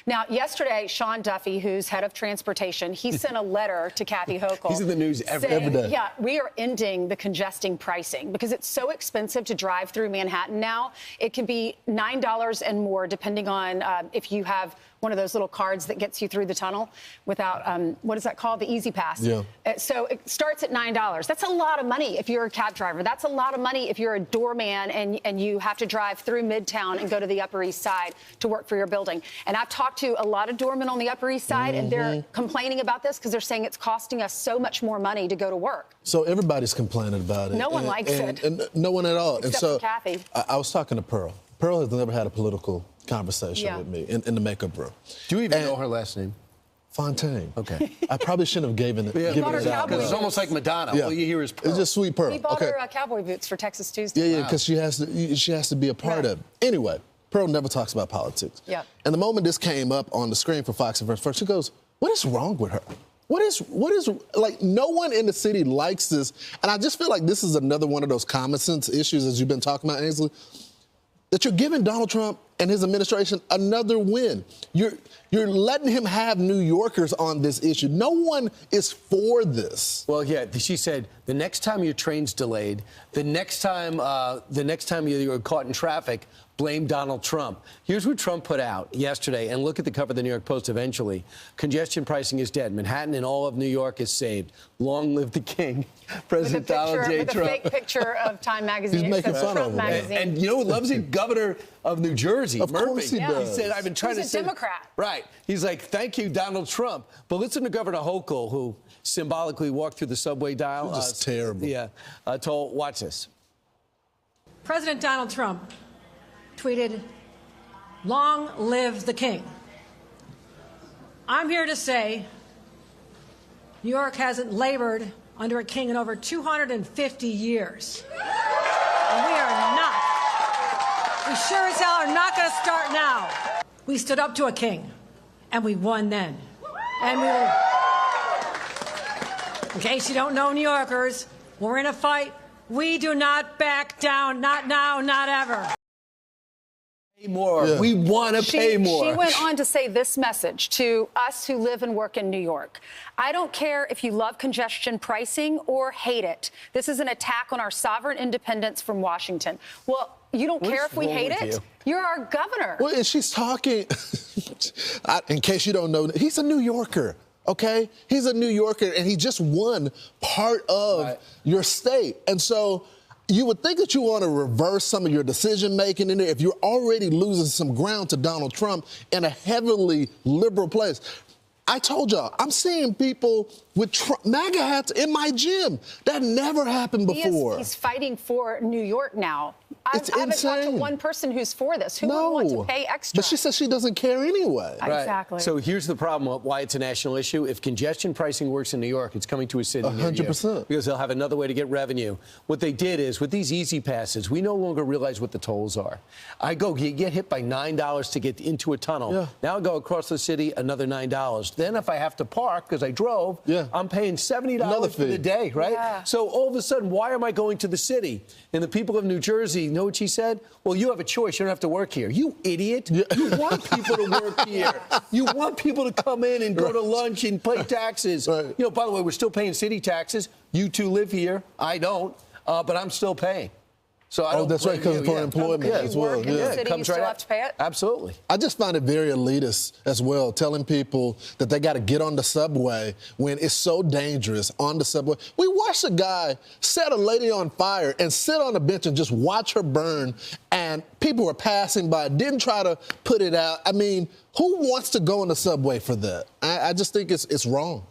Now, yesterday, Sean Duffy, who's head of transportation, he sent a letter to Kathy Hochul. He's in the news every day. Yeah, we are ending the congesting pricing because it's so expensive to drive through Manhattan now. It can be $9 and more, depending on if you have one of those little cards that gets you through the tunnel without, what is that called? The Easy Pass. Yeah. So it starts at $9. That's a lot of money if you're a cab driver. That's a lot of money if you're a doorman and you have to drive through Midtown and go to the Upper East Side to work for your building. And I've talked to a lot of doormen on the Upper East Side, and they're complaining about this because they're saying it's costing us so much more money to go to work. So everybody's complaining about it. No one likes it. And no one at all. Except and so for Kathy. I was talking to Pearl. Pearl has never had a political conversation with me in the makeup room. Do you even know her last name? Fontaine. Okay. I probably shouldn't have given it out. Because it's almost like Madonna. Yeah. All you hear is Pearl. It's just sweet Pearl. He bought her cowboy boots for Texas Tuesday. Yeah, because she has to be a part of it. Anyway, Pearl never talks about politics. Yeah. And the moment this came up on the screen for Fox and First, she goes, "What is wrong with her? What is like, no one in the city likes this." And I just feel like this is another one of those common sense issues, as you've been talking about, Ainsley, that you're giving Donald Trump and his administration another win. You're letting him have New Yorkers on this issue. No one is for this. Well, yeah, she said the next time your train's delayed, the next time you're caught in traffic, blame Donald Trump. Here's what Trump put out yesterday, and look at the cover of the New York Post eventually. Congestion pricing is dead. Manhattan and all of New York is saved. Long live the king. President Donald J. Trump. With a fake picture of Time Magazine. He's making fun of him. And you know who loves it? Governor of New Jersey, Of Murphy. course he does. He said, I've been trying He's to a Democrat. Right. He's like, thank you, Donald Trump. But listen to Governor Hochul, who symbolically walked through the subway dial. Just terrible. Yeah. Watch this. President Donald Trump tweeted, "Long live the king." I'm here to say New York hasn't labored under a king in over 250 years. And we sure as hell are not going to start now. We stood up to a king, and we won then. And we will, in case you don't know, New Yorkers, we're in a fight. We do not back down, not now, not ever. Pay more. Yeah. We want to pay more. She went on to say this message to us who live and work in New York. I don't care if you love congestion pricing or hate it. This is an attack on our sovereign independence from Washington. Well, you don't care if we hate it? You're our governor. Well, and she's talking, in case you don't know, he's a New Yorker. Okay? He's a New Yorker, and he just won part of your state. And so you would think that you want to reverse some of your decision-making in there if you're already losing some ground to Donald Trump in a heavily liberal place. I told y'all, I'm seeing people with MAGA hats in my gym. That never happened before. He's fighting for New York now. I haven't talked to one person who's for this. Who would want to pay extra? But she says she doesn't care anyway. Right. Exactly. So here's the problem of why it's a national issue. If congestion pricing works in New York, it's coming to a city near you. 100%. Because they'll have another way to get revenue. What they did is, with these easy passes, we no longer realize what the tolls are. You get hit by $9 to get into a tunnel. Yeah. Now I go across the city, another $9. Then if I have to park, because I drove, I'm paying $70 for the day, right? Yeah. So all of a sudden, why am I going to the city? And the people of New Jersey, know what she said? Well, you have a choice. You don't have to work here. You idiot. Yeah. You want people to work here. You want people to come in and go to lunch and pay taxes. Right. You know, by the way, we're still paying city taxes. You two live here. I don't. But I'm still paying. So I don't that's right, because for employment as well. It comes right have to pay it? Absolutely. I just find it very elitist as well, telling people that they got to get on the subway when it's so dangerous on the subway. We watched a guy set a lady on fire and sit on a bench and just watch her burn, and people were passing by, didn't try to put it out. I mean, who wants to go on the subway for that? I just think it's wrong.